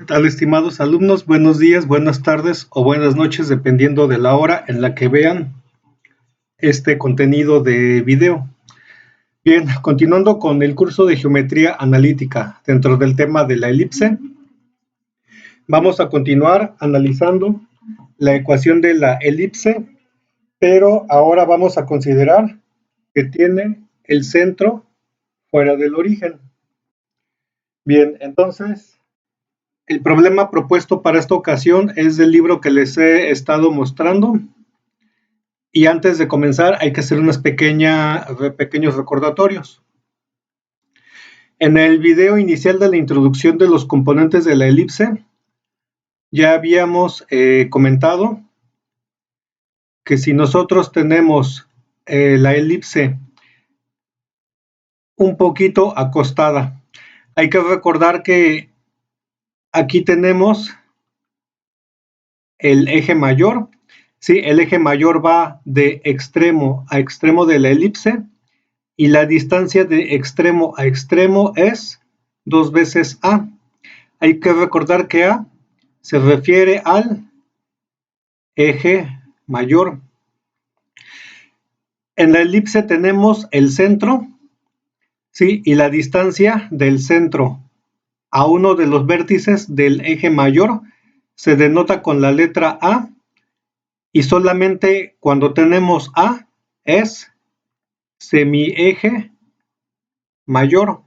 ¿Qué tal, estimados alumnos? Buenos días, buenas tardes o buenas noches, dependiendo de la hora en la que vean este contenido de video. Bien, continuando con el curso de geometría analítica dentro del tema de la elipse, vamos a continuar analizando la ecuación de la elipse, pero ahora vamos a considerar que tiene el centro fuera del origen. Bien, entonces el problema propuesto para esta ocasión es del libro que les he estado mostrando. Y antes de comenzar hay que hacer unos pequeños recordatorios. En el video inicial de la introducción de los componentes de la elipse, ya habíamos comentado que si nosotros tenemos la elipse un poquito acostada, hay que recordar que aquí tenemos el eje mayor. ¿Sí? El eje mayor va de extremo a extremo de la elipse y la distancia de extremo a extremo es 2 veces A. Hay que recordar que A se refiere al eje mayor. En la elipse tenemos el centro, ¿sí? Y la distancia del centro a uno de los vértices del eje mayor se denota con la letra A, y solamente cuando tenemos A es semieje mayor.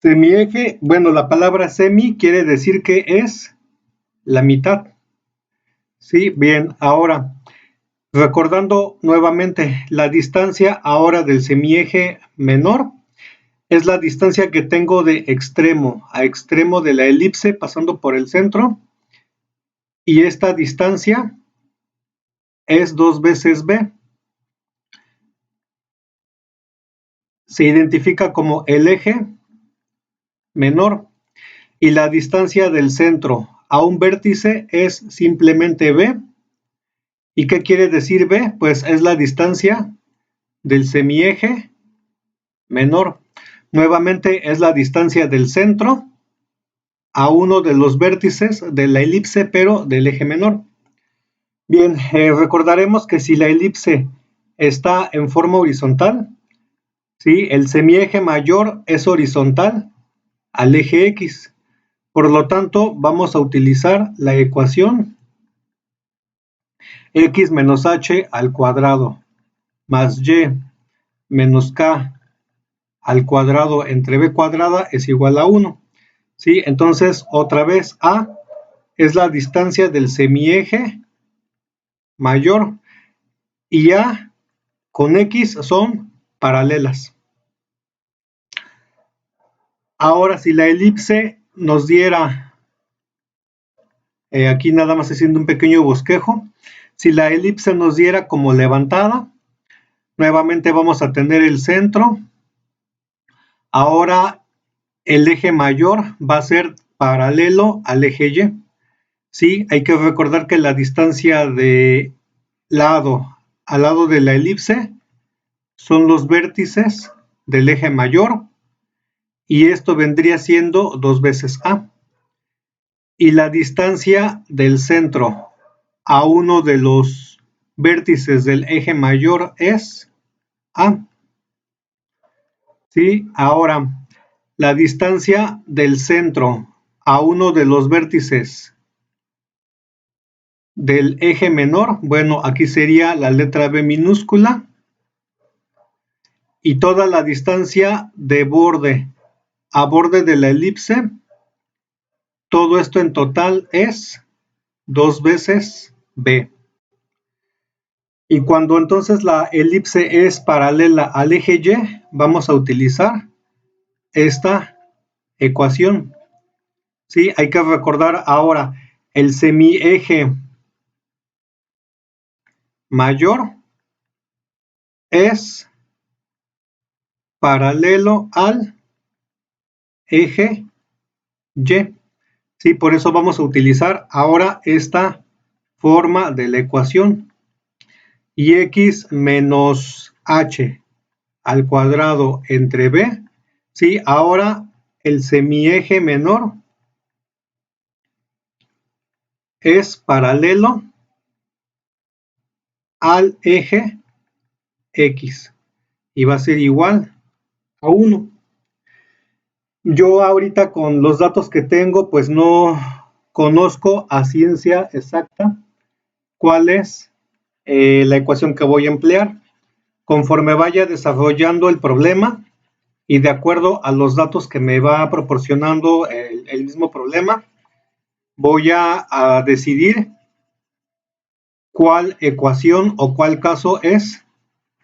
Semieje, bueno, la palabra semi quiere decir que es la mitad. Sí, bien, ahora, recordando nuevamente, la distancia ahora del semieje menor es la distancia que tengo de extremo a extremo de la elipse pasando por el centro, y esta distancia es 2 veces B. Se identifica como el eje menor, y la distancia del centro a un vértice es simplemente B. ¿Y qué quiere decir B? Pues es la distancia del semieje menor. Nuevamente es la distancia del centro a uno de los vértices de la elipse, pero del eje menor. Bien, recordaremos que si la elipse está en forma horizontal, ¿sí? El semieje mayor es horizontal al eje X. Por lo tanto, vamos a utilizar la ecuación x menos h al cuadrado más y menos k al cuadrado entre b cuadrada es igual a 1. ¿Sí? Entonces, otra vez, A es la distancia del semieje mayor y A con X son paralelas. Ahora, si la elipse nos diera, aquí nada más haciendo un pequeño bosquejo, si la elipse nos diera como levantada, nuevamente vamos a tener el centro. Ahora el eje mayor va a ser paralelo al eje Y. Sí, hay que recordar que la distancia de lado a lado de la elipse son los vértices del eje mayor, y esto vendría siendo 2 veces A. Y la distancia del centro a uno de los vértices del eje mayor es A. ¿Sí? Ahora, la distancia del centro a uno de los vértices del eje menor, bueno, aquí sería la letra B minúscula, y toda la distancia de borde a borde de la elipse, todo esto en total es 2 veces B. Y cuando entonces la elipse es paralela al eje Y, vamos a utilizar esta ecuación. ¿Sí? Hay que recordar ahora el semieje mayor es paralelo al eje Y. ¿Sí? Por eso vamos a utilizar ahora esta forma de la ecuación. Y x menos h al cuadrado entre b. ¿Sí? Ahora el semieje menor es paralelo al eje X y va a ser igual a 1. Yo ahorita con los datos que tengo, pues no conozco a ciencia exacta cuál es la ecuación que voy a emplear. Conforme vaya desarrollando el problema y de acuerdo a los datos que me va proporcionando el mismo problema, voy a decidir cuál ecuación o cuál caso es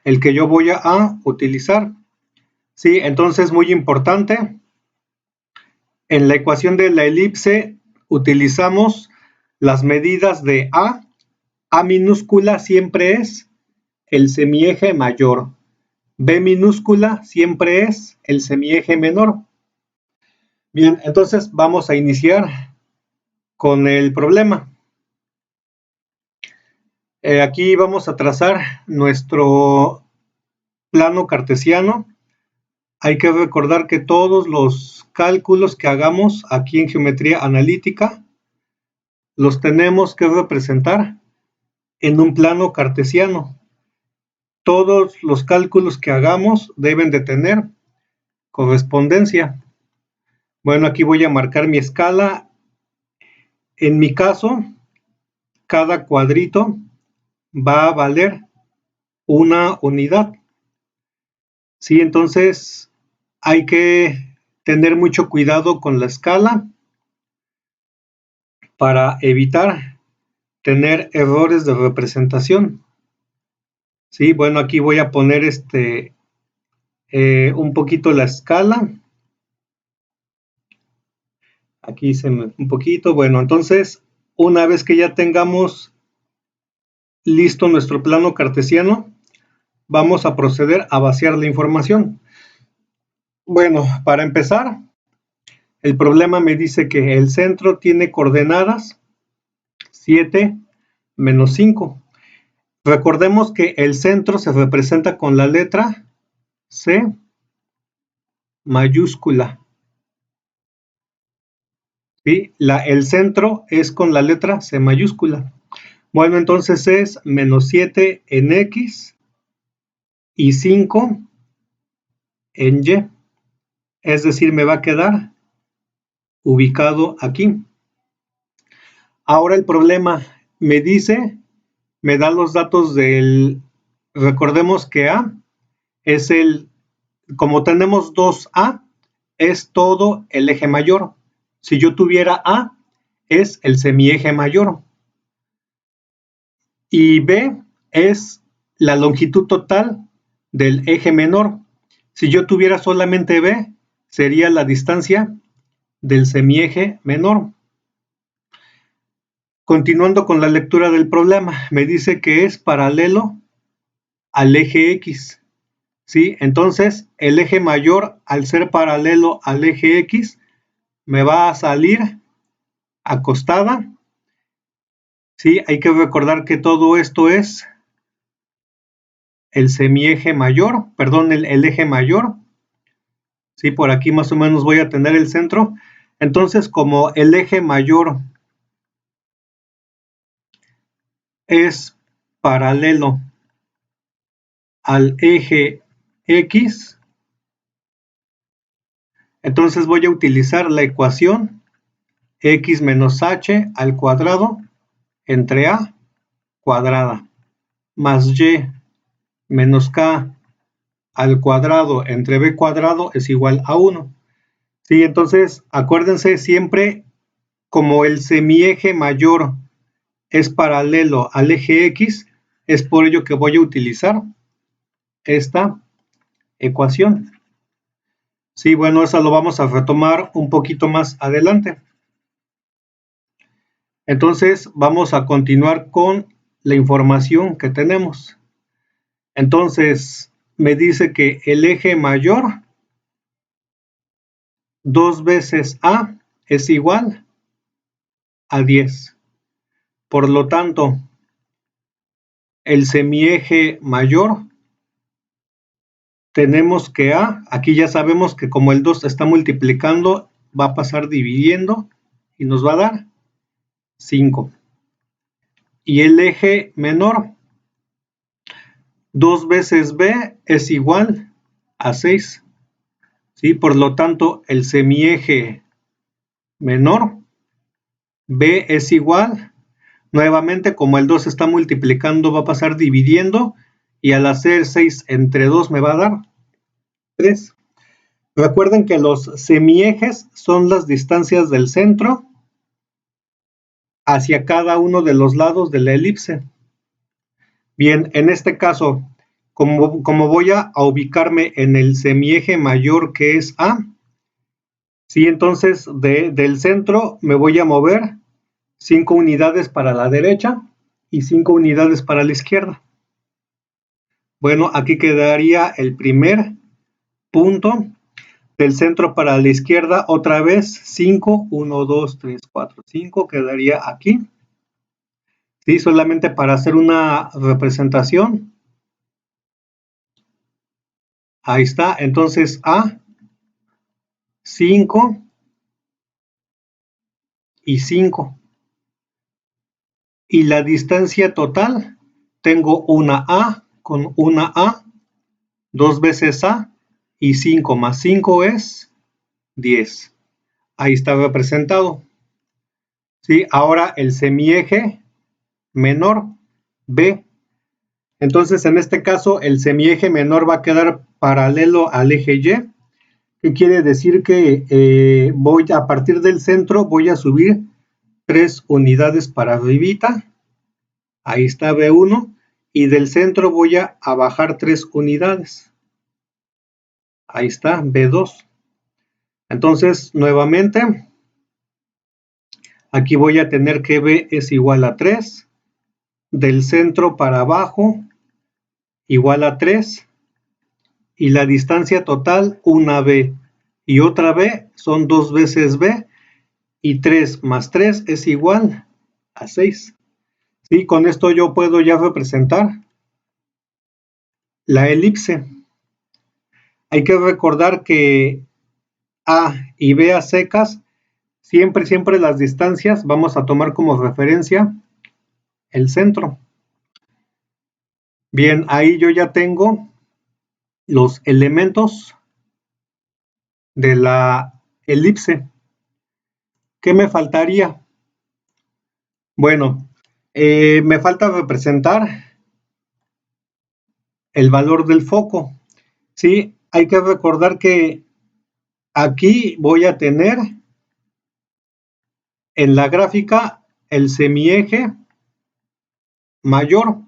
el que yo voy a utilizar. Sí, entonces muy importante. En la ecuación de la elipse utilizamos las medidas de A. A minúscula siempre es el semieje mayor. B minúscula siempre es el semieje menor. Bien, entonces vamos a iniciar con el problema. Aquí vamos a trazar nuestro plano cartesiano. Hay que recordar que todos los cálculos que hagamos aquí en geometría analítica los tenemos que representar en un plano cartesiano. Todos los cálculos que hagamos deben de tener correspondencia. Bueno, aquí voy a marcar mi escala. En mi caso, cada cuadrito va a valer una unidad. Sí, entonces hay que tener mucho cuidado con la escala para evitar tener errores de representación. Sí, bueno, aquí voy a poner un poquito la escala. Aquí hice un poquito. Bueno, entonces, una vez que ya tengamos listo nuestro plano cartesiano, vamos a proceder a vaciar la información. Bueno, para empezar, el problema me dice que el centro tiene coordenadas 7 menos 5. Recordemos que el centro se representa con la letra C mayúscula. ¿Sí? El centro es con la letra C mayúscula. Bueno, entonces es menos 7 en X y 5 en Y. Es decir, me va a quedar ubicado aquí. Ahora el problema me dice, me da los datos del, recordemos que A es como tenemos 2A, es todo el eje mayor. Si yo tuviera A, es el semieje mayor. Y B es la longitud total del eje menor. Si yo tuviera solamente B, sería la distancia del semieje menor. Continuando con la lectura del problema, me dice que es paralelo al eje X. ¿Sí? Entonces, el eje mayor, al ser paralelo al eje X, me va a salir acostada. ¿Sí? Hay que recordar que todo esto es el semieje mayor, perdón, el eje mayor. ¿Sí? Por aquí más o menos voy a tener el centro. Entonces, como el eje mayor es paralelo al eje X, entonces voy a utilizar la ecuación X menos H al cuadrado entre A cuadrada más Y menos K al cuadrado entre B cuadrado es igual a 1. Sí, entonces acuérdense siempre como el semieje mayor es paralelo al eje X, es por ello que voy a utilizar esta ecuación. Sí, bueno, eso lo vamos a retomar un poquito más adelante. Entonces, vamos a continuar con la información que tenemos. Entonces, me dice que el eje mayor 2 veces A es igual a 10. Por lo tanto, el semieje mayor, tenemos que A, aquí ya sabemos que como el 2 está multiplicando, va a pasar dividiendo y nos va a dar 5. y el eje menor. 2 veces b es igual a 6. ¿Sí? Por lo tanto, el semieje menor, b es igual, nuevamente como el 2 está multiplicando, va a pasar dividiendo, y al hacer 6 entre 2 me va a dar 3. Recuerden que los semiejes son las distancias del centro hacia cada uno de los lados de la elipse. Bien, en este caso, como voy a ubicarme en el semieje mayor que es A, ¿sí? Entonces del centro me voy a mover 5 unidades para la derecha y 5 unidades para la izquierda. Bueno, aquí quedaría el primer punto. Del centro para la izquierda, otra vez 5, 1, 2, 3, 4, 5, quedaría aquí. ¿Sí? Solamente para hacer una representación. Ahí está, entonces A, 5 y 5. Y la distancia total, tengo una A con una A, 2 veces A, y 5 más 5 es 10. Ahí está representado. ¿Sí? Ahora el semieje menor, B. Entonces, en este caso, el semieje menor va a quedar paralelo al eje Y, que quiere decir que a partir del centro, voy a subir 3 unidades para arribita. Ahí está B1. Y del centro voy a bajar 3 unidades. Ahí está B2. Entonces, nuevamente, aquí voy a tener que B es igual a 3. Del centro para abajo, igual a 3. Y la distancia total, una B y otra B, son 2 veces B, y 3 más 3 es igual a 6. ¿Sí? Con esto yo puedo ya representar la elipse. Hay que recordar que A y B a secas, siempre las distancias vamos a tomar como referencia el centro. Bien, ahí yo ya tengo los elementos de la elipse. ¿Qué me faltaría? Bueno, me falta representar el valor del foco. ¿Sí? Hay que recordar que aquí voy a tener en la gráfica el semieje mayor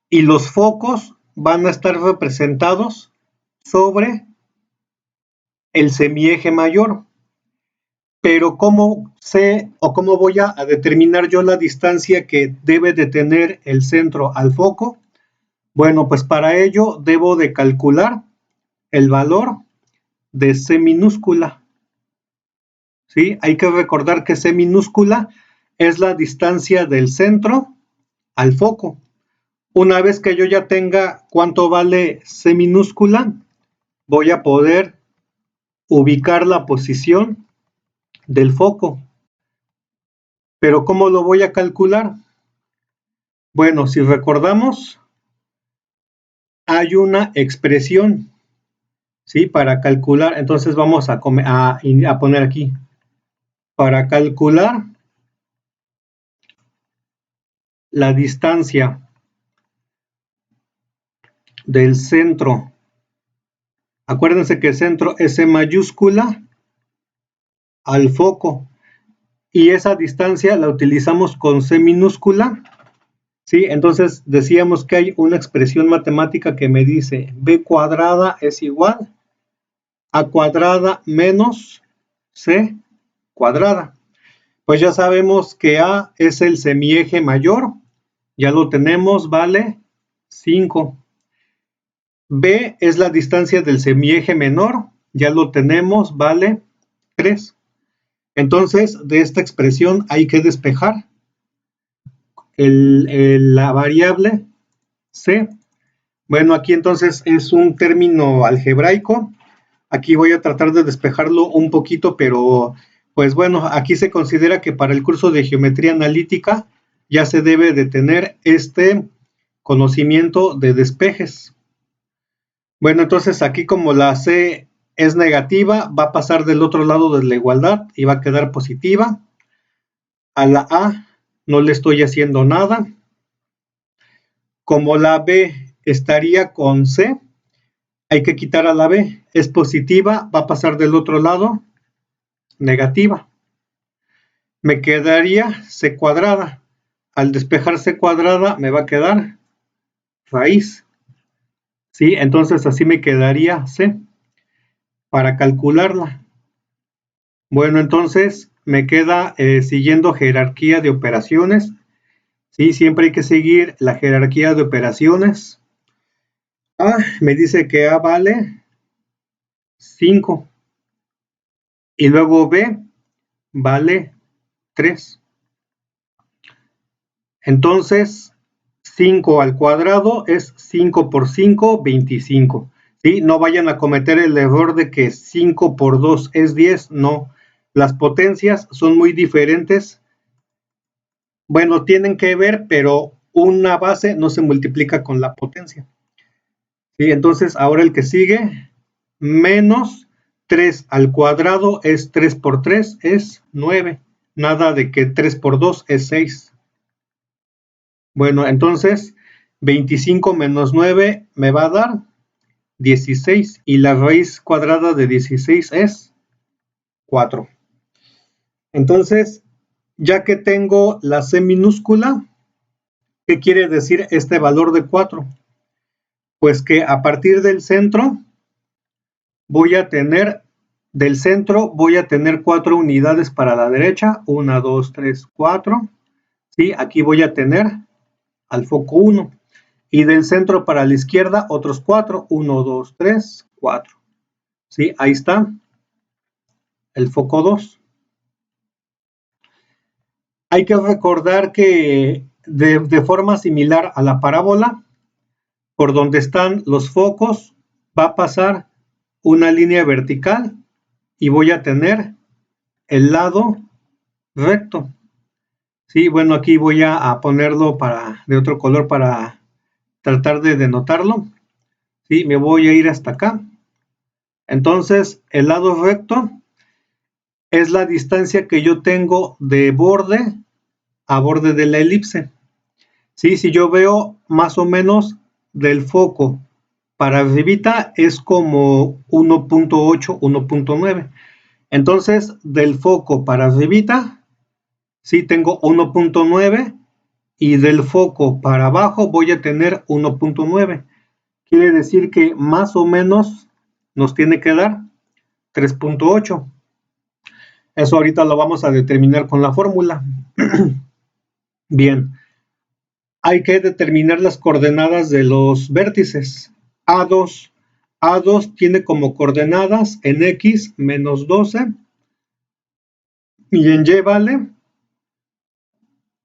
y los focos van a estar representados sobre el semieje mayor. Pero ¿cómo sé o cómo voy a determinar yo la distancia que debe de tener el centro al foco? Bueno, pues para ello debo de calcular el valor de C minúscula. ¿Sí? Hay que recordar que C minúscula es la distancia del centro al foco. Una vez que yo ya tenga cuánto vale C minúscula, voy a poder ubicar la posición del foco. ¿Pero cómo lo voy a calcular? Bueno, si recordamos, hay una expresión, ¿sí? Para calcular, entonces vamos a poner aquí, para calcular la distancia del centro. Acuérdense que el centro es C mayúscula al foco y esa distancia la utilizamos con C minúscula. ¿Sí? Entonces decíamos que hay una expresión matemática que me dice B cuadrada es igual a cuadrada menos C cuadrada. Pues ya sabemos que A es el semieje mayor, ya lo tenemos, vale 5. B es la distancia del semieje menor, ya lo tenemos, vale 3. Entonces, de esta expresión hay que despejar la variable C. Bueno, aquí entonces es un término algebraico. Aquí voy a tratar de despejarlo un poquito, pero pues bueno, aquí se considera que para el curso de geometría analítica ya se debe de tener este conocimiento de despejes. Bueno, entonces aquí como la C es negativa, va a pasar del otro lado de la igualdad y va a quedar positiva. A la A no le estoy haciendo nada. Como la B estaría con C, hay que quitar a la B. Es positiva, va a pasar del otro lado, negativa. Me quedaría C cuadrada. Al despejar C cuadrada me va a quedar raíz. ¿Sí? Entonces así me quedaría C para calcularla. Bueno, entonces me queda siguiendo jerarquía de operaciones. Sí, siempre hay que seguir la jerarquía de operaciones. A me dice que A vale 5 y luego B vale 3. Entonces 5 al cuadrado es 5 por 5, 25. ¿Sí? No vayan a cometer el error de que 5 por 2 es 10. No, las potencias son muy diferentes. Bueno, tienen que ver, pero una base no se multiplica con la potencia. ¿Sí? Entonces, ahora el que sigue, menos 3 al cuadrado es 3 por 3, es 9. Nada de que 3 por 2 es 6. Bueno, entonces 25 menos 9 me va a dar 16 y la raíz cuadrada de 16 es 4. Entonces, ya que tengo la C minúscula, ¿qué quiere decir este valor de 4? Pues que a partir del centro voy a tener 4 unidades para la derecha, 1, 2, 3, 4. ¿Sí? Aquí voy a tener al foco 1. Y del centro para la izquierda otros 4, 1, 2, 3, 4. ¿Sí? Ahí está el foco 2. Hay que recordar que de forma similar a la parábola, por donde están los focos va a pasar una línea vertical y voy a tener el lado recto. Sí, bueno, aquí voy a ponerlo de otro color para tratar de denotarlo. Sí, me voy a ir hasta acá. Entonces, el lado recto es la distancia que yo tengo de borde a borde de la elipse. Sí, si yo veo más o menos del foco para arribita es como 1.8, 1.9. Entonces, del foco para arribita, sí tengo 1.9 y del foco para abajo voy a tener 1.9. Quiere decir que más o menos nos tiene que dar 3.8. Eso ahorita lo vamos a determinar con la fórmula. Bien, hay que determinar las coordenadas de los vértices. A2. A2 tiene como coordenadas en X menos 12 y en Y vale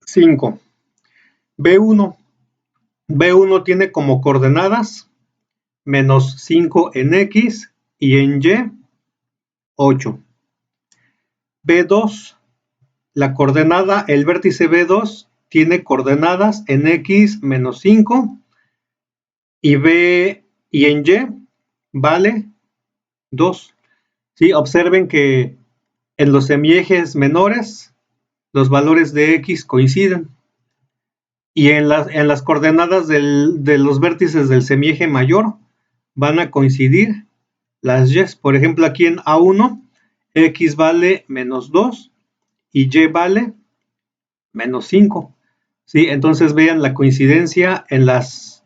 5. B1. B1 tiene como coordenadas menos 5 en X y en Y 8. B2. La coordenada, el vértice B2 tiene coordenadas en X menos 5 y en Y vale 2. ¿Sí? Observen que en los semiejes menores los valores de X coinciden y en las coordenadas de los vértices del semieje mayor van a coincidir las Y. Por ejemplo, aquí en A1 X vale menos 2 y Y vale menos 5. ¿Sí? Entonces vean la coincidencia en las,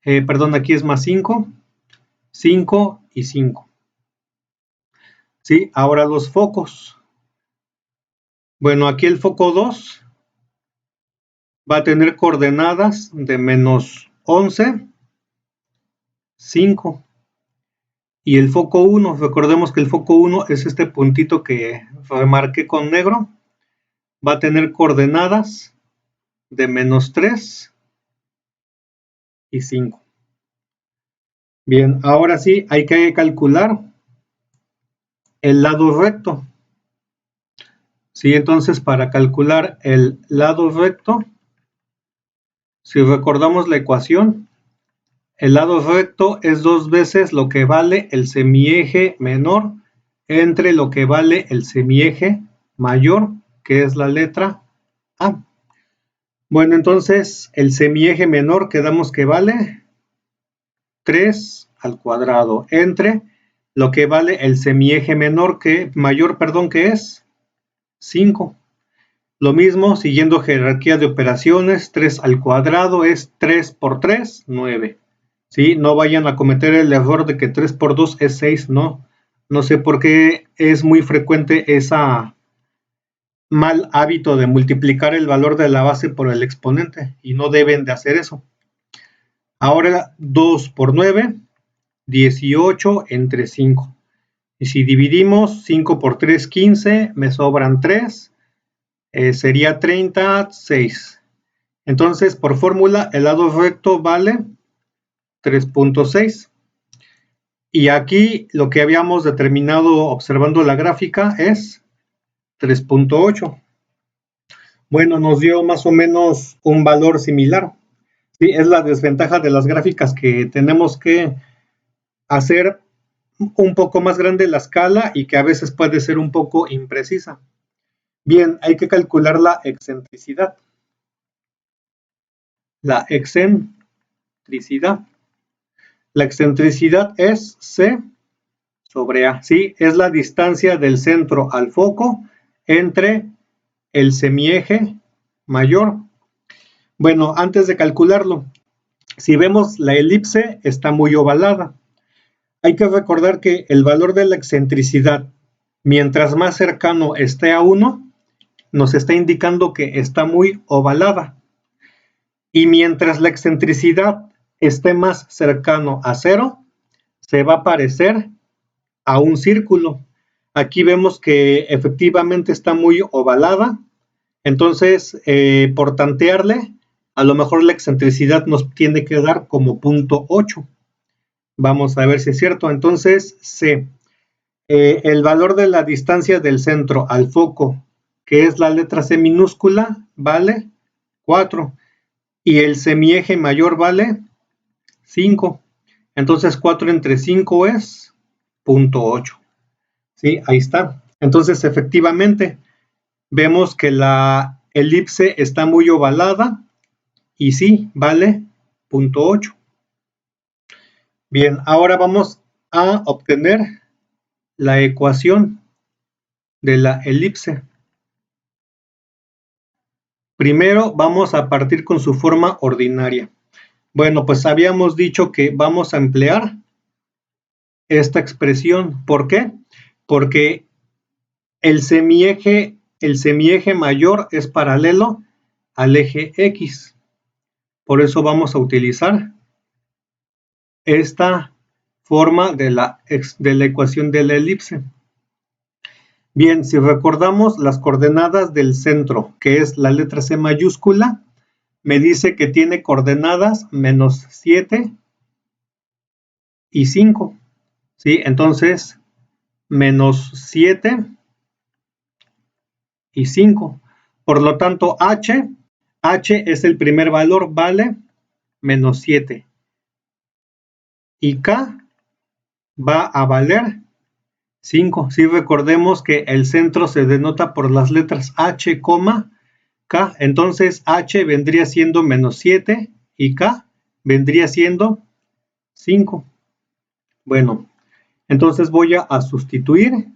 aquí es más 5, 5 y 5. ¿Sí? Ahora los focos. Bueno, aquí el foco 2 va a tener coordenadas de menos 11, 5. Y el foco 1, recordemos que el foco 1 es este puntito que remarqué con negro, va a tener coordenadas de menos 3 y 5. Bien, ahora sí hay que calcular el lado recto. Sí, entonces para calcular el lado recto, Si recordamos la ecuación, el lado recto es 2 veces lo que vale el semieje menor entre lo que vale el semieje mayor, que es la letra A. Bueno, entonces el semieje menor quedamos que vale 3 al cuadrado entre lo que vale el semieje mayor, que es 5. Lo mismo, siguiendo jerarquía de operaciones, 3 al cuadrado es 3 por 3, 9. ¿Sí? No vayan a cometer el error de que 3 por 2 es 6, no. No sé por qué es muy frecuente ese mal hábito de multiplicar el valor de la base por el exponente, y no deben de hacer eso. Ahora 2 por 9, 18 entre 5. Y si dividimos 5 por 3, 15, me sobran 3, sería 36. Entonces, por fórmula, el lado recto vale 3.6. Y aquí lo que habíamos determinado observando la gráfica es 3.8. Bueno, nos dio más o menos un valor similar. Sí, es la desventaja de las gráficas, que tenemos que hacer un poco más grande la escala y que a veces puede ser un poco imprecisa. Bien, hay que calcular la excentricidad. La excentricidad. La excentricidad es C sobre A. ¿Sí? Es la distancia del centro al foco entre el semieje mayor. Bueno, antes de calcularlo, si vemos la elipse está muy ovalada. Hay que recordar que el valor de la excentricidad, mientras más cercano esté a 1, nos está indicando que está muy ovalada. Y mientras la excentricidad esté más cercano a 0, se va a parecer a un círculo. Aquí vemos que efectivamente está muy ovalada. Entonces, por tantearle, a lo mejor la excentricidad nos tiene que dar como 0.8. Vamos a ver si es cierto. Entonces, C, el valor de la distancia del centro al foco, que es la letra C minúscula, vale 4. Y el semieje mayor vale 5. Entonces 4 entre 5 es 0.8. ¿Sí? Ahí está. Entonces efectivamente vemos que la elipse está muy ovalada y sí, vale 0.8. Bien, ahora vamos a obtener la ecuación de la elipse. Primero vamos a partir con su forma ordinaria. Bueno, pues habíamos dicho que vamos a emplear esta expresión. ¿Por qué? Porque el semieje mayor es paralelo al eje X. Por eso vamos a utilizar esta forma de la ecuación de la elipse. Bien, si recordamos las coordenadas del centro, que es la letra C mayúscula, me dice que tiene coordenadas menos 7 y 5. ¿Sí? Entonces, menos 7 y 5. Por lo tanto, H es el primer valor, vale menos 7. Y K va a valer 5. Si recordemos que el centro se denota por las letras H, K. Entonces, H vendría siendo menos 7 y K vendría siendo 5. Bueno, entonces voy a sustituir.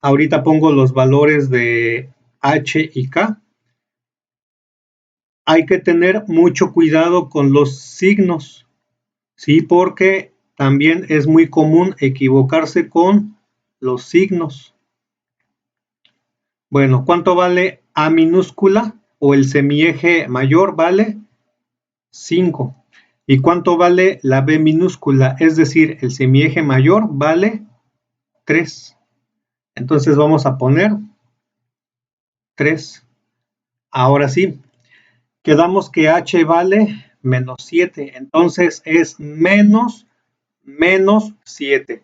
Ahorita pongo los valores de H y K. Hay que tener mucho cuidado con los signos, ¿sí? Porque también es muy común equivocarse con los signos. Bueno, ¿cuánto vale A minúscula o el semieje mayor? Vale 5. ¿Y cuánto vale la B minúscula? Es decir, el semieje mayor vale 3. Entonces vamos a poner 3. Ahora sí, quedamos que H vale menos 7. Entonces es menos 7.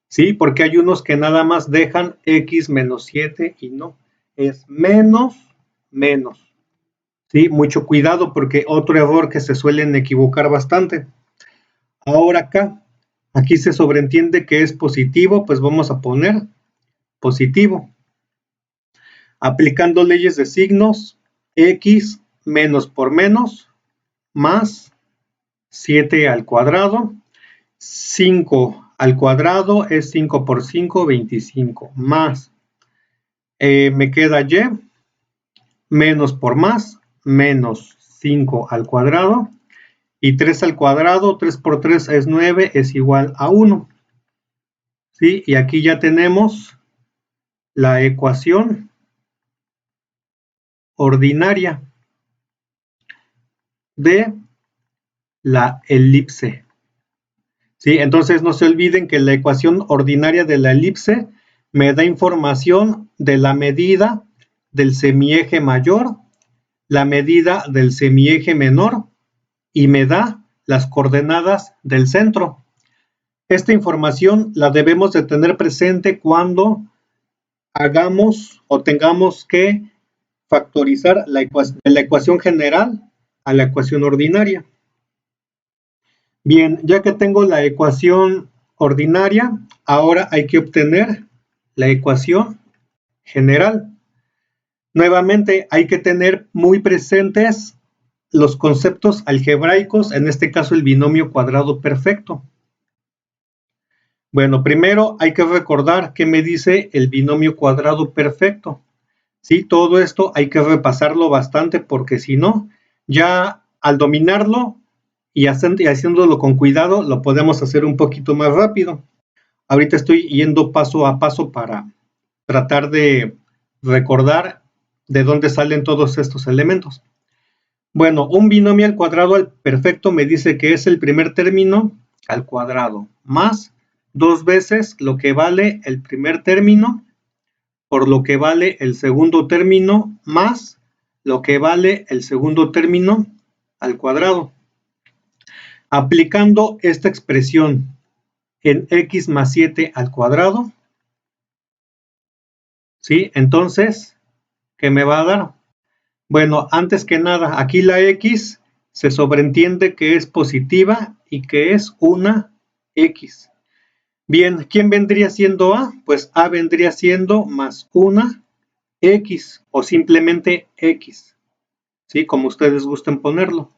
¿Sí? Porque hay unos que nada más dejan X menos 7 y no. Es menos. ¿Sí? Mucho cuidado porque otro error que se suelen equivocar bastante. Ahora acá, aquí se sobreentiende que es positivo, pues vamos a poner positivo. Aplicando leyes de signos, x menos por menos, más 7 al cuadrado, 5 al cuadrado es 5 por 5, 25, más, me queda y, menos por más, menos 5 al cuadrado, y 3 al cuadrado, 3 por 3 es 9, es igual a 1. ¿Sí? Y aquí ya tenemos la ecuación ordinaria de la elipse. ¿Sí? Entonces no se olviden que la ecuación ordinaria de la elipse me da información de la medida del semieje mayor, la medida del semieje menor y me da las coordenadas del centro. Esta información la debemos de tener presente cuando hagamos o tengamos que factorizar de la ecuación general a la ecuación ordinaria. Bien, ya que tengo la ecuación ordinaria, ahora hay que obtener la ecuación general. Nuevamente hay que tener muy presentes los conceptos algebraicos, en este caso el binomio cuadrado perfecto. Bueno, primero hay que recordar qué me dice el binomio cuadrado perfecto. Sí, todo esto hay que repasarlo bastante porque si no, ya al dominarlo y haciéndolo con cuidado, lo podemos hacer un poquito más rápido. Ahorita estoy yendo paso a paso para tratar de recordar de dónde salen todos estos elementos. Bueno, un binomio al cuadrado al perfecto me dice que es el primer término al cuadrado más 2 veces lo que vale el primer término por lo que vale el segundo término más lo que vale el segundo término al cuadrado. Aplicando esta expresión en x más 7 al cuadrado, ¿sí? Entonces, ¿qué me va a dar? Bueno, antes que nada, aquí la x se sobreentiende que es positiva y que es una x. Bien, ¿quién vendría siendo a? Pues a vendría siendo más una x o simplemente x, ¿sí? Como ustedes gusten ponerlo.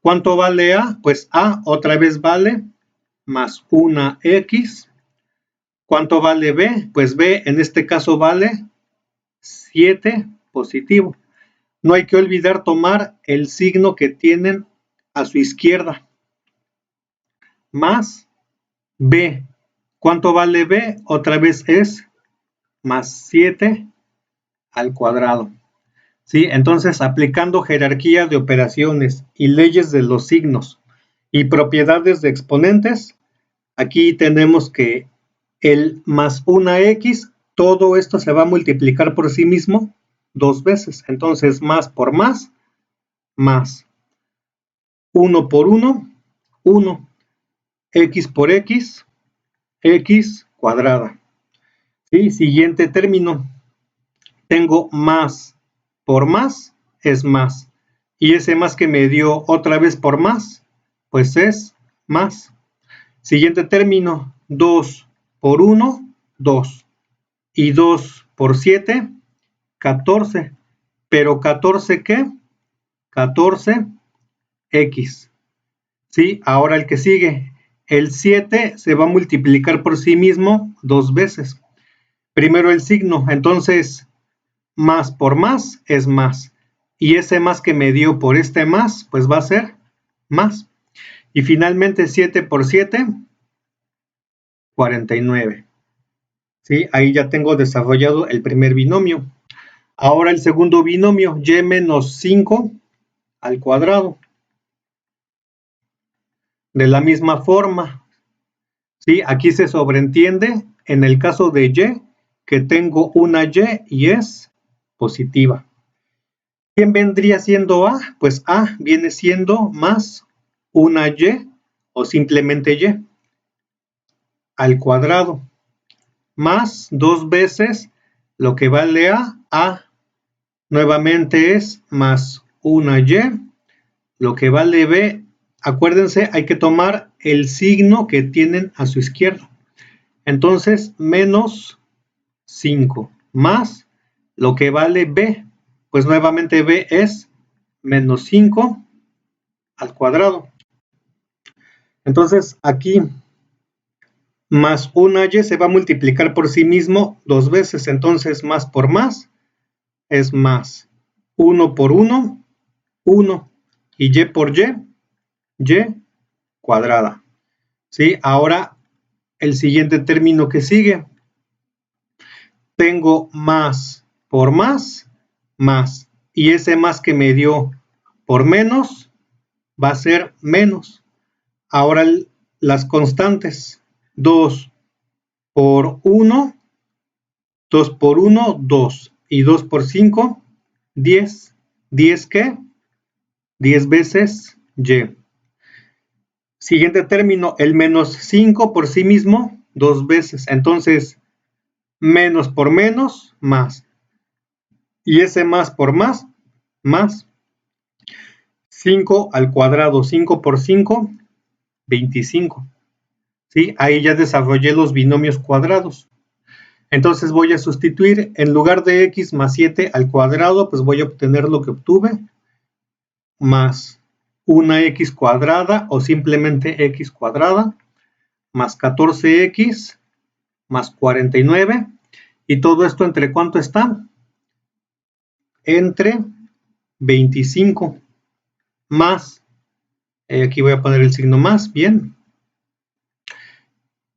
¿Cuánto vale a? Pues a otra vez vale más una x. ¿Cuánto vale b? Pues b en este caso vale 7 positivo. No hay que olvidar tomar el signo que tienen a su izquierda. Más b. ¿Cuánto vale b? Otra vez es más 7 al cuadrado. ¿Sí? Entonces, aplicando jerarquía de operaciones y leyes de los signos y propiedades de exponentes, aquí tenemos que el más una x, todo esto se va a multiplicar por sí mismo 2 veces. Entonces, más por más 1 por 1, 1, x por x, x cuadrada. ¿Sí? Siguiente término, tengo más por más es más. Y ese más que me dio otra vez por más, pues es más. Siguiente término, 2 por 1, 2. Y 2 por 7, 14. ¿Pero 14 qué? 14x. ¿Sí? Ahora el que sigue. El 7 se va a multiplicar por sí mismo 2 veces. Primero el signo, entonces más por más es más. Y ese más que me dio por este más, pues va a ser más. Y finalmente 7 por 7, 49. ¿Sí? Ahí ya tengo desarrollado el primer binomio. Ahora el segundo binomio, y menos 5 al cuadrado. De la misma forma, ¿sí? Aquí se sobreentiende en el caso de y que tengo una y es positiva. ¿Quién vendría siendo a? Pues a viene siendo más una y o simplemente y al cuadrado más 2 veces lo que vale a nuevamente es más una y, lo que vale b, acuérdense, hay que tomar el signo que tienen a su izquierda. Entonces, menos 5 más lo que vale b, pues nuevamente b es menos 5 al cuadrado. Entonces, aquí más una y se va a multiplicar por sí mismo 2 veces. Entonces, más por más es más. 1 por 1, 1. Y y por y cuadrada. ¿Sí? Ahora, el siguiente término que sigue. Tengo más por más, más. Y ese más que me dio por menos va a ser menos. Ahora las constantes. 2 por 1, 2 por 1, 2. Y 2 por 5, 10. ¿10 qué? 10 veces y. Siguiente término, el menos 5 por sí mismo, 2 veces. Entonces, menos por menos, más. Y ese más por más, más. 5 al cuadrado, 5 por 5, 25. ¿Sí? Ahí ya desarrollé los binomios cuadrados. Entonces voy a sustituir, en lugar de x más 7 al cuadrado, pues voy a obtener lo que obtuve, más una x cuadrada o simplemente x cuadrada, más 14x, más 49. ¿Y todo esto entre cuánto está? Entre 25 más, aquí voy a poner el signo más, bien.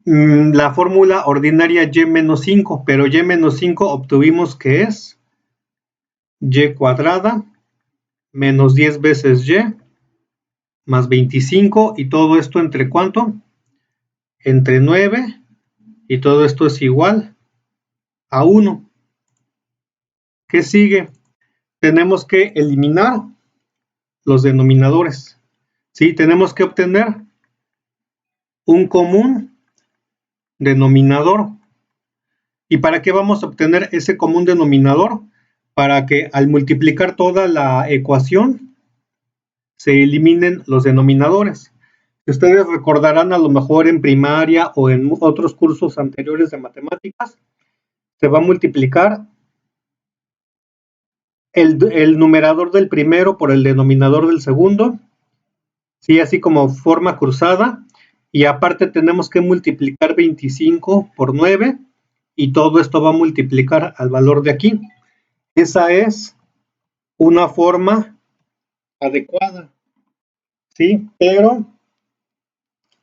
La fórmula ordinaria y menos 5, pero y menos 5 obtuvimos que es y cuadrada menos 10 veces y más 25, y todo esto entre cuánto? Entre 9, y todo esto es igual a 1. ¿Qué sigue? Tenemos que eliminar los denominadores. ¿Sí? Tenemos que obtener un común denominador. ¿Y para qué vamos a obtener ese común denominador? Para que al multiplicar toda la ecuación se eliminen los denominadores. Ustedes recordarán a lo mejor en primaria o en otros cursos anteriores de matemáticas, se va a multiplicar el numerador del primero por el denominador del segundo, ¿sí? Así como forma cruzada, y aparte tenemos que multiplicar 25 por 9, y todo esto va a multiplicar al valor de aquí. Esa es una forma adecuada, ¿sí? Pero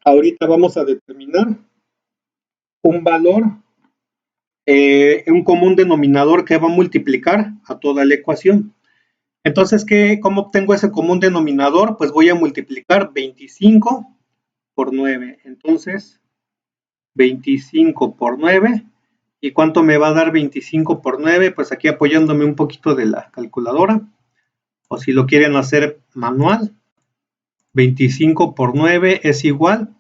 ahorita vamos a determinar un valor, un común denominador que va a multiplicar a toda la ecuación. Entonces, ¿cómo obtengo ese común denominador? Pues voy a multiplicar 25 por 9. Entonces, 25 por 9. ¿Y cuánto me va a dar 25 por 9? Pues aquí apoyándome un poquito de la calculadora. O si lo quieren hacer manual, 25 por 9 es igual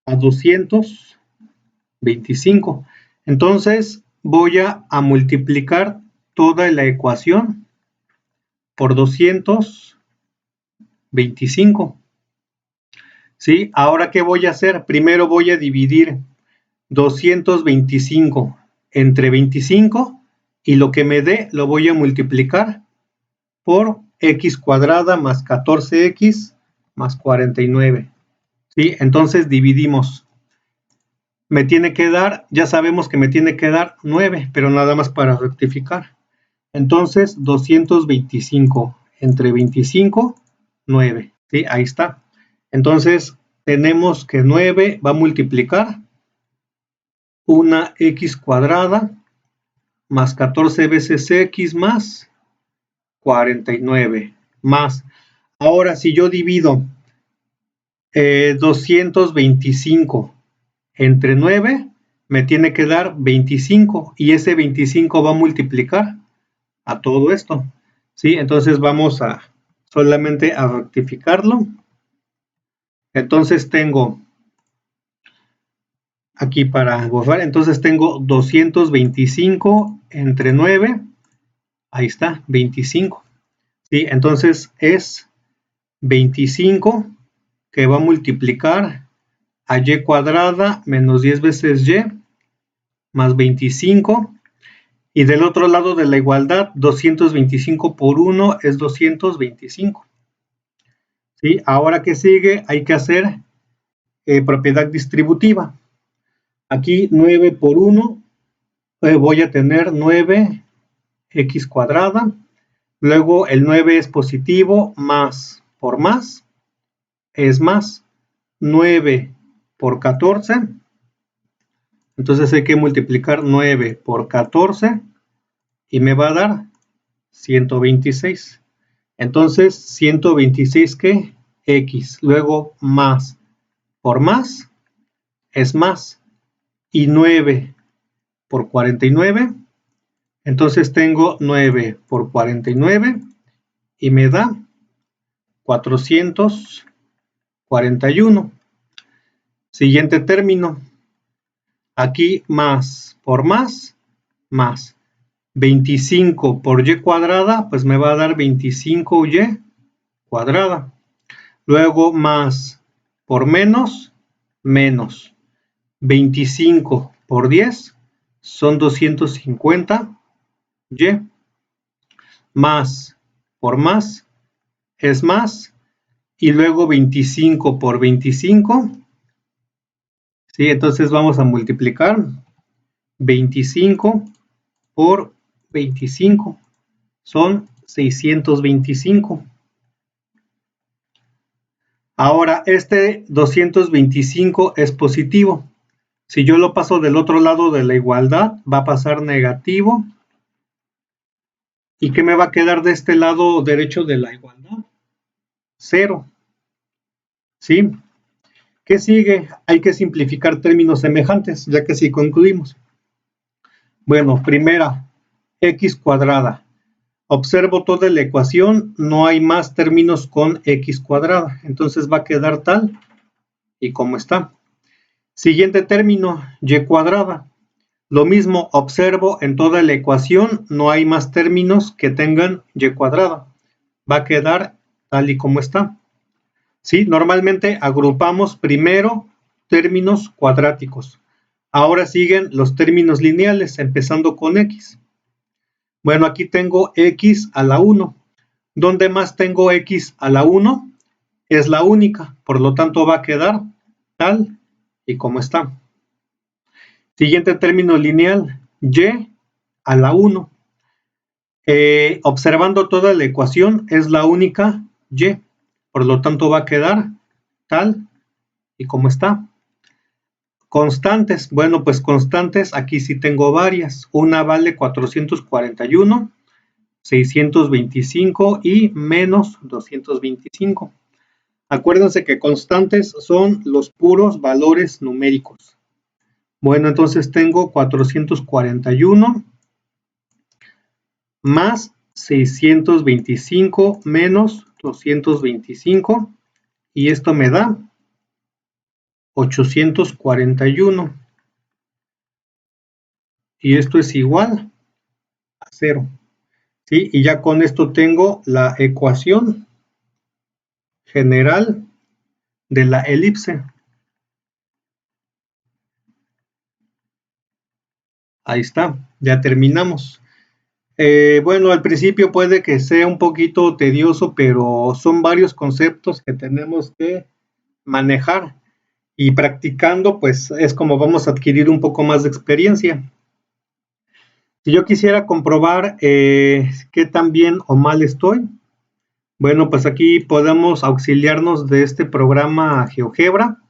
a 225. Entonces, voy a multiplicar toda la ecuación por 225. ¿Sí? Ahora, ¿qué voy a hacer? Primero voy a dividir 225 entre 25, y lo que me dé lo voy a multiplicar por x cuadrada más 14x más 49. ¿Sí? Entonces dividimos. Me tiene que dar, ya sabemos que me tiene que dar 9, pero nada más para rectificar. Entonces 225 entre 25, 9. ¿Sí? Ahí está. Entonces tenemos que 9 va a multiplicar una x cuadrada más 14 veces x más 49 más. Ahora, si yo divido 225 entre 9, me tiene que dar 25, y ese 25 va a multiplicar a todo esto. ¿Sí? Entonces vamos a solamente a rectificarlo. Entonces tengo aquí para borrar, entonces tengo 225 entre 9, ahí está, 25. ¿sí? Entonces es 25 que va a multiplicar a y cuadrada menos 10 veces y más 25. Y del otro lado de la igualdad, 225 por 1 es 225. ¿Sí? Ahora que sigue, hay que hacer propiedad distributiva. Aquí 9 por 1, voy a tener 9x cuadrada. Luego el 9 es positivo, más por más es más 9 por 14. Entonces hay que multiplicar 9 por 14 y me va a dar 126. Entonces 126 ¿qué? X. Luego más por más es más. Y 9 por 49. Entonces tengo 9 por 49 y me da 441. Siguiente término. Aquí más por más 25 por y cuadrada, pues me va a dar 25y cuadrada. Luego más por menos 25 por 10 son 250y. Más por más es más. Y luego 25 por 25. ¿Sí? Entonces vamos a multiplicar 25 por 25. Son 625. Ahora, este 225 es positivo. Si yo lo paso del otro lado de la igualdad, va a pasar negativo. ¿Y qué me va a quedar de este lado derecho de la igualdad? 0. ¿Sí? ¿Qué sigue? Hay que simplificar términos semejantes, ya que sí concluimos. Bueno, primera, x cuadrada. Observo toda la ecuación, no hay más términos con x cuadrada, entonces va a quedar tal y como está. Siguiente término, y cuadrada. Lo mismo, observo en toda la ecuación, no hay más términos que tengan y cuadrada. Va a quedar tal y como está. ¿Sí? Normalmente agrupamos primero términos cuadráticos. Ahora siguen los términos lineales, empezando con x. Bueno, aquí tengo x a la 1. ¿Dónde más tengo x a la 1? Es la única, por lo tanto va a quedar tal y como está. Siguiente término lineal, y a la 1. Observando toda la ecuación, es la única y, por lo tanto va a quedar tal y como está. Constantes, bueno, pues constantes, aquí sí tengo varias. Una vale 441, 625 y menos 225. Acuérdense que constantes son los puros valores numéricos. Bueno, entonces tengo 441 más 625 menos 225 y esto me da 841 y esto es igual a 0. ¿Sí? Y ya con esto tengo la ecuación general de la elipse. Ahí está, ya terminamos. Bueno, al principio puede que sea un poquito tedioso, pero son varios conceptos que tenemos que manejar y practicando, pues es como vamos a adquirir un poco más de experiencia. Si yo quisiera comprobar qué tan bien o mal estoy, bueno, pues aquí podemos auxiliarnos de este programa GeoGebra.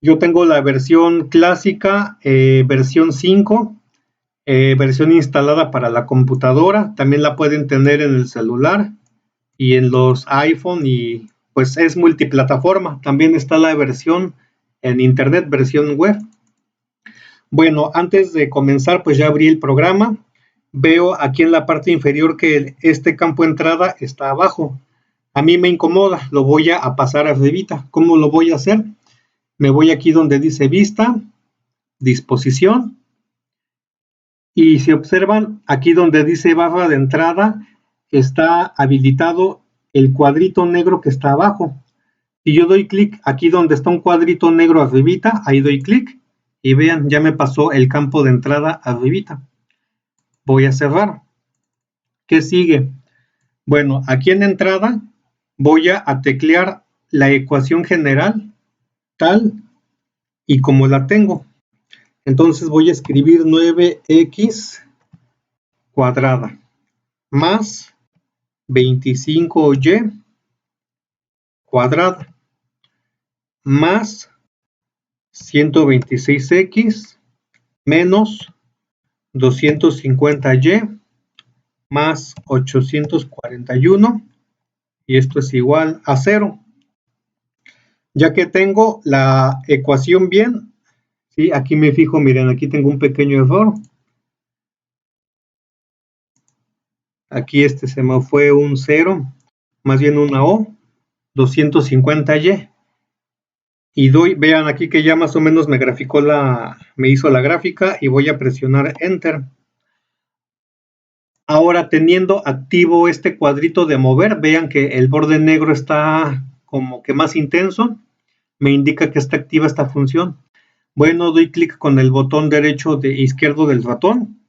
Yo tengo la versión clásica, versión 5, versión instalada para la computadora, también la pueden tener en el celular y en los iPhone y pues es multiplataforma, también está la versión en internet, versión web. Bueno, antes de comenzar pues ya abrí el programa, veo aquí en la parte inferior que este campo entrada está abajo, a mí me incomoda, lo voy a pasar arribita. ¿Cómo lo voy a hacer? Me voy aquí donde dice vista, disposición, y si observan aquí donde dice barra de entrada, está habilitado el cuadrito negro que está abajo. Si yo doy clic aquí donde está un cuadrito negro arribita, ahí doy clic y vean, ya me pasó el campo de entrada arribita. Voy a cerrar. ¿Qué sigue? Bueno, aquí en entrada voy a teclear la ecuación general tal y como la tengo. Entonces voy a escribir 9x cuadrada más 25y cuadrada más 126x menos 250y más 841 y esto es igual a 0. Ya que tengo la ecuación bien, ¿sí? Aquí me fijo, miren, aquí tengo un pequeño error. Aquí se me fue un 0, más bien una O, 250y. Y vean aquí que ya más o menos me hizo la gráfica y voy a presionar Enter. Ahora teniendo activo este cuadrito de mover, vean que el borde negro está como que más intenso, me indica que está activa esta función. Bueno, doy clic con el botón derecho de izquierdo del ratón,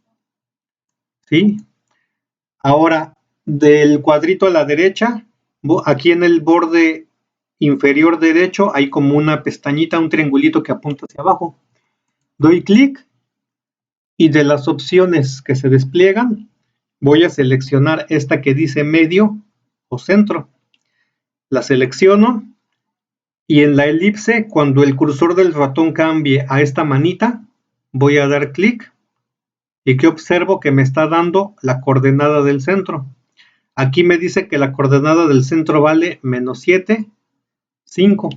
¿sí? Ahora, del cuadrito a la derecha, aquí en el borde inferior derecho hay como una pestañita, un triangulito que apunta hacia abajo. Doy clic y de las opciones que se despliegan, voy a seleccionar esta que dice medio o centro. La selecciono y en la elipse, cuando el cursor del ratón cambie a esta manita, voy a dar clic y que observo que me está dando la coordenada del centro. Aquí me dice que la coordenada del centro vale -7, 5.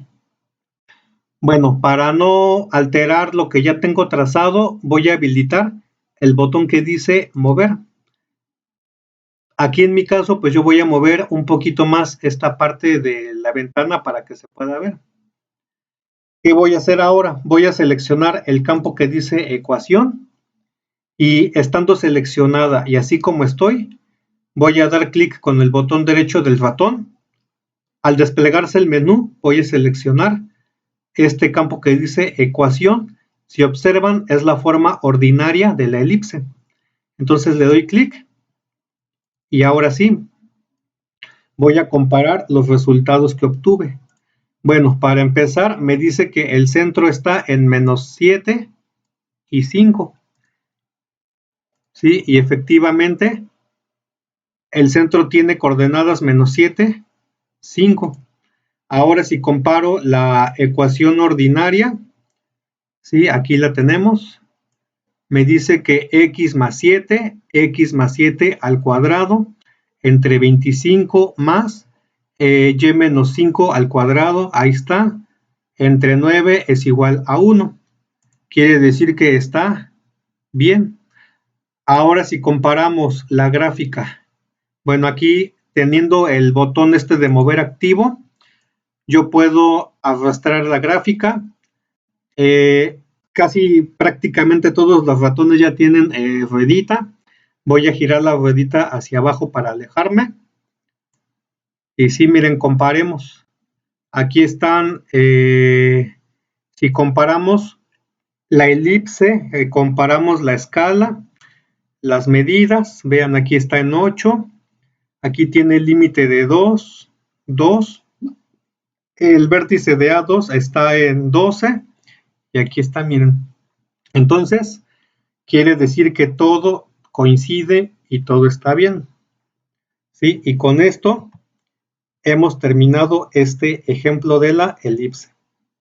Bueno, para no alterar lo que ya tengo trazado, voy a habilitar el botón que dice mover. Aquí en mi caso, pues yo voy a mover un poquito más esta parte de la ventana para que se pueda ver. ¿Qué voy a hacer ahora? Voy a seleccionar el campo que dice ecuación y estando seleccionada y así como estoy, voy a dar clic con el botón derecho del ratón. Al desplegarse el menú, voy a seleccionar este campo que dice ecuación. Si observan, es la forma ordinaria de la elipse. Entonces le doy clic y ahora sí, voy a comparar los resultados que obtuve. Bueno, para empezar, me dice que el centro está en -7 y 5. ¿Sí? Y efectivamente, el centro tiene coordenadas -7, 5. Ahora si comparo la ecuación ordinaria, ¿sí? Aquí la tenemos. Me dice que x más 7 al cuadrado, entre 25 más y menos 5 al cuadrado, ahí está, entre 9 es igual a 1. Quiere decir que está bien. Ahora si comparamos la gráfica, bueno, aquí teniendo el botón de mover activo, yo puedo arrastrar la gráfica. Casi prácticamente todos los ratones ya tienen ruedita. Voy a girar la ruedita hacia abajo para alejarme. Y sí, miren, comparemos. Aquí están, si comparamos la elipse, comparamos la escala, las medidas, vean, aquí está en 8, aquí tiene el límite de 2, 2, el vértice de A2 está en 12, y aquí está, miren. Entonces, quiere decir que todo coincide y todo está bien. ¿Sí? Y con esto hemos terminado este ejemplo de la elipse.